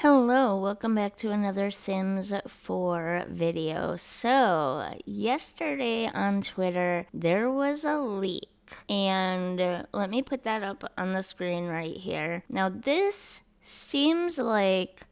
Hello, welcome back to another Sims 4 video. So, yesterday on Twitter, there was a leak. And let me put that up on the screen right here. Now, this seems like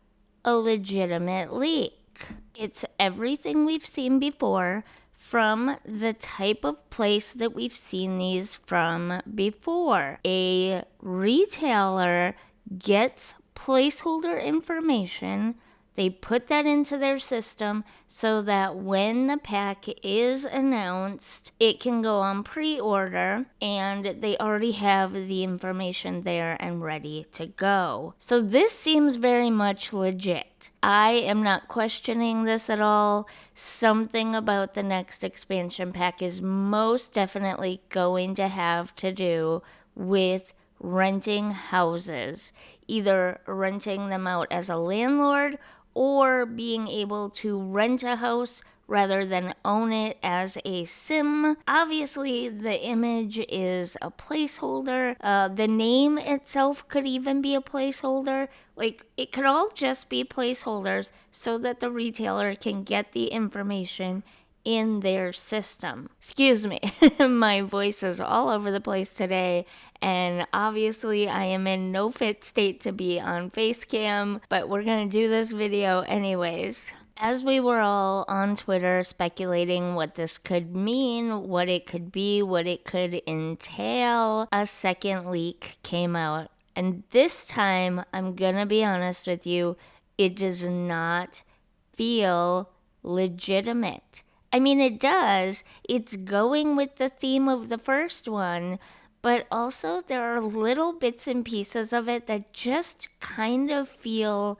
a legitimate leak. It's everything we've seen before from the type of place that we've seen these from before. A retailer gets placeholder information. They put that into their system so that when the pack is announced, it can go on pre-order and they already have the information there and ready to go. So this seems very much legit. I am not questioning this at all. Something about the next expansion pack is most definitely going to have to do with renting houses, either renting them out as a landlord or being able to rent a house rather than own it as a sim. Obviously, the image is a placeholder. The name itself could even be a placeholder. Like, it could all just be placeholders so that the retailer can get the information in their system. Excuse me, my voice is all over the place today, and obviously I am in no fit state to be on Facecam, but we're gonna do this video anyways. As we were all on Twitter speculating what this could mean, what it could be, what it could entail, a second leak came out. And this time, I'm gonna be honest with you, it does not feel legitimate. I mean, it does. It's going with the theme of the first one, but also there are little bits and pieces of it that just kind of feel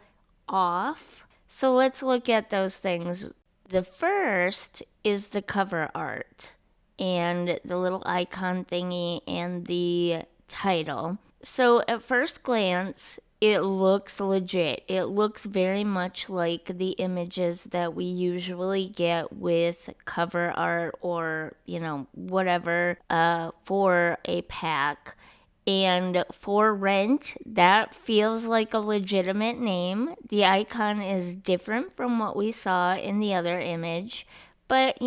off. So let's look at those things. The first is the cover art and the little icon thingy and the title. So at first glance, it looks legit. It looks very much like the images that we usually get with cover art or, whatever for a pack. And for rent, that feels like a legitimate name. The icon is different from what we saw in the other image. But,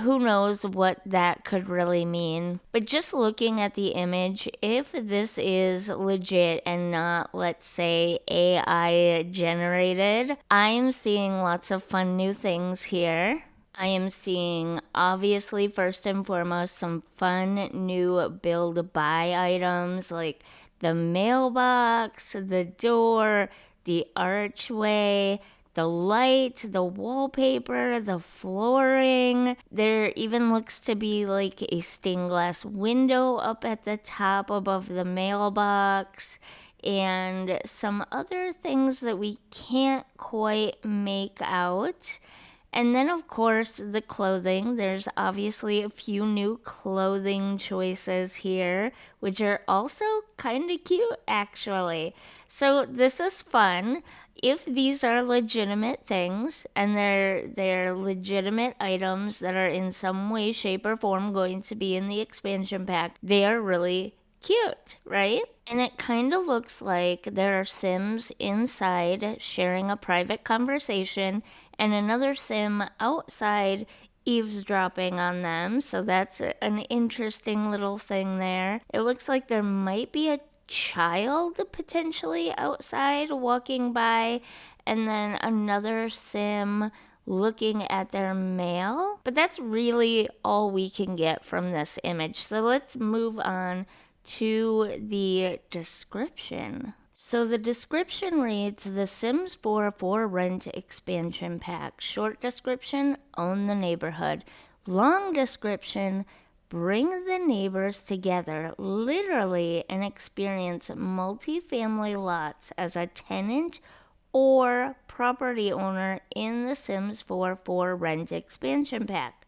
who knows what that could really mean. But just looking at the image, if this is legit and not, let's say, AI generated, I am seeing lots of fun new things here. I am seeing, obviously, first and foremost, some fun new build buy items like the mailbox, the door, the archway, the light, the wallpaper, the flooring. There even looks to be like a stained glass window up at the top above the mailbox, and some other things that we can't quite make out. And then, of course, the clothing. There's obviously a few new clothing choices here, which are also kind of cute, actually. So this is fun. If these are legitimate things and they're legitimate items that are in some way, shape, or form going to be in the expansion pack, they are really cute, right? And it kind of looks like there are Sims inside sharing a private conversation and another Sim outside eavesdropping on them. So that's an interesting little thing there. It looks like there might be a child potentially outside walking by, and then another Sim looking at their mail. But that's really all we can get from this image. So let's move on to the description. So the description reads, The Sims 4 for Rent Expansion Pack. Short description, own the neighborhood. Long description, bring the neighbors together, literally, and experience multifamily lots as a tenant or property owner in the Sims 4 for Rent Expansion Pack.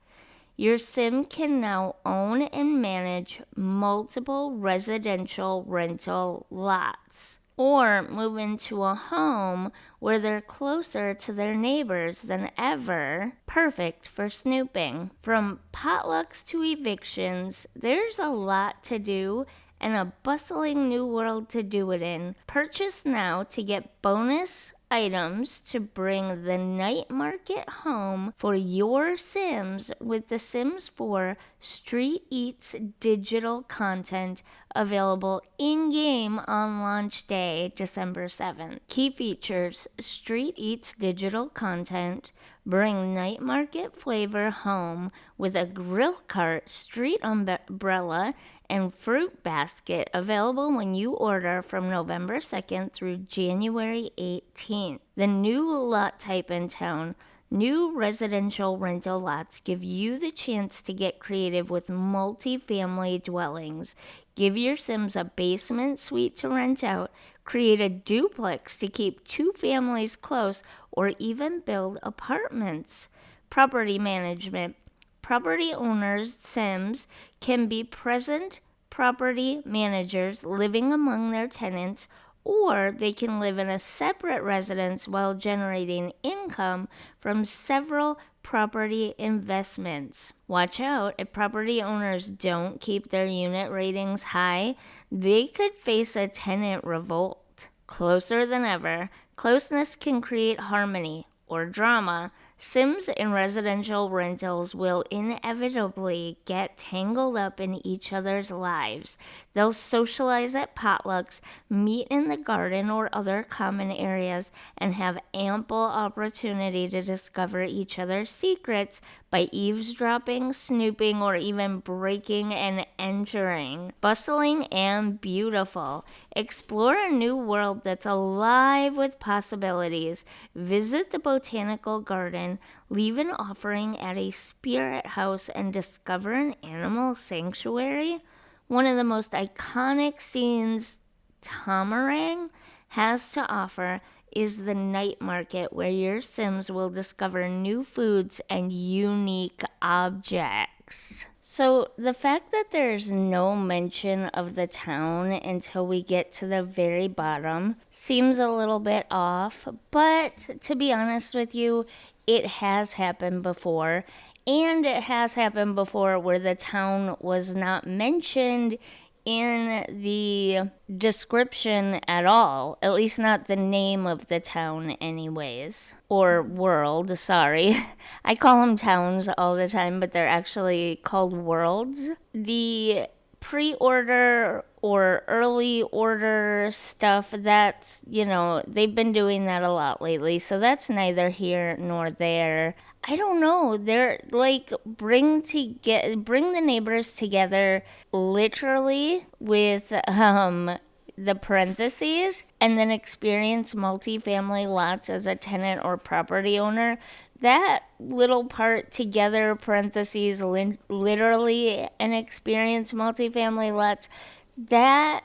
Your Sim can now own and manage multiple residential rental lots, or move into a home where they're closer to their neighbors than ever, perfect for snooping. From potlucks to evictions, there's a lot to do and a bustling new world to do it in. Purchase now to get bonus items to bring the night market home for your Sims with The Sims 4 Street Eats digital content available in-game on launch day, December 7th. Key features: Street Eats digital content, bring night market flavor home with a grill cart, street umbrella, and fruit basket available when you order from November 2nd through January 18th. The new lot type in town. New residential rental lots give you the chance to get creative with multi-family dwellings. Give your Sims a basement suite to rent out, create a duplex to keep two families close, or even build apartments. Property management. Property owners' Sims can be present property managers living among their tenants, or they can live in a separate residence while generating income from several property investments. Watch out, if property owners don't keep their unit ratings high, they could face a tenant revolt. Closer than ever, closeness can create harmony or drama. Sims in residential rentals will inevitably get tangled up in each other's lives. They'll socialize at potlucks, meet in the garden or other common areas, and have ample opportunity to discover each other's secrets by eavesdropping, snooping, or even breaking and entering. Bustling and beautiful. Explore a new world that's alive with possibilities. Visit the botanical garden, leave an offering at a spirit house, and discover an animal sanctuary. One of the most iconic scenes Tamarang has to offer is the night market, where your Sims will discover new foods and unique objects. So the fact that there's no mention of the town until we get to the very bottom seems a little bit off, but to be honest with you, it has happened before. And it has happened before where the town was not mentioned in the description at all, at least not the name of the town anyways, or world, sorry. I call them towns all the time, but they're actually called worlds. The pre-order or early order stuff, that's, they've been doing that a lot lately, so that's neither here nor there. I don't know. They're like bring the neighbors together literally with the parentheses, and then experience multifamily lots as a tenant or property owner. That little part together, parentheses, literally, and experience multifamily lots, that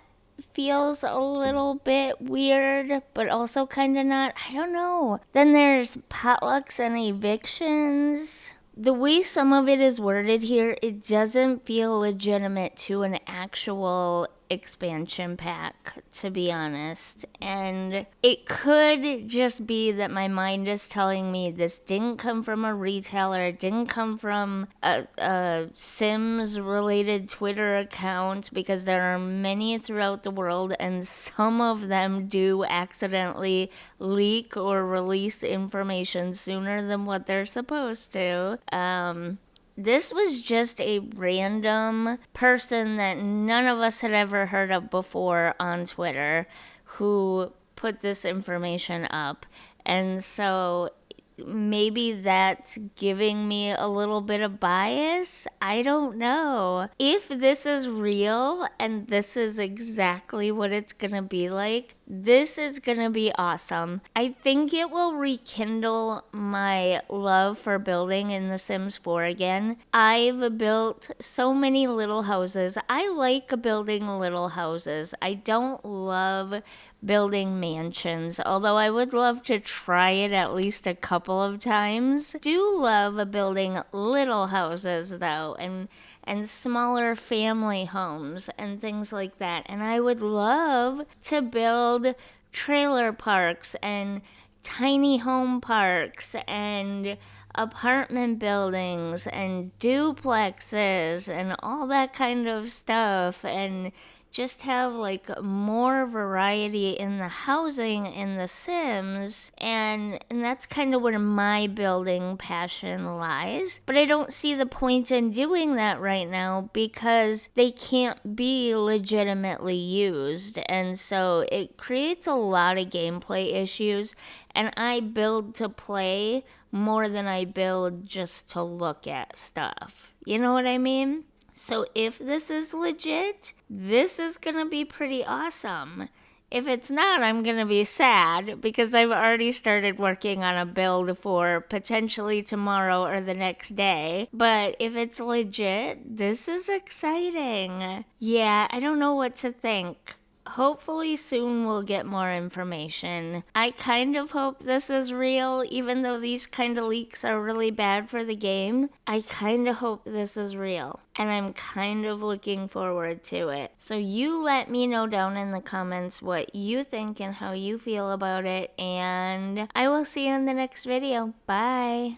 feels a little bit weird, but also kind of not. I don't know. Then there's potlucks and evictions. The way some of it is worded here, it doesn't feel legitimate to an actual expansion pack, to be honest. And it could just be that my mind is telling me this didn't come from a retailer, it didn't come from a Sims related Twitter account, because there are many throughout the world and some of them do accidentally leak or release information sooner than what they're supposed to. This was just a random person that none of us had ever heard of before on Twitter who put this information up. And so maybe that's giving me a little bit of bias. I don't know. If this is real and this is exactly what it's gonna be like, this is gonna be awesome. I think it will rekindle my love for building in The Sims 4 again. I've built so many little houses. I like building little houses. I don't love building mansions, although I would love to try it at least a couple of times. Do love building little houses though, and smaller family homes and things like that. And I would love to build trailer parks and tiny home parks and apartment buildings and duplexes and all that kind of stuff, and just have like more variety in the housing in The Sims, and that's kind of where my building passion lies. But I don't see the point in doing that right now because they can't be legitimately used, and so it creates a lot of gameplay issues, and I build to play more than I build just to look at stuff. You know what I mean? So if this is legit, this is gonna be pretty awesome. If it's not, I'm gonna be sad because I've already started working on a build for potentially tomorrow or the next day. But if it's legit, this is exciting. Yeah, I don't know what to think. Hopefully soon we'll get more information. I kind of hope this is real, even though these kind of leaks are really bad for the game. I kind of hope this is real, and I'm kind of looking forward to it. So you let me know down in the comments what you think and how you feel about it, and I will see you in the next video. Bye!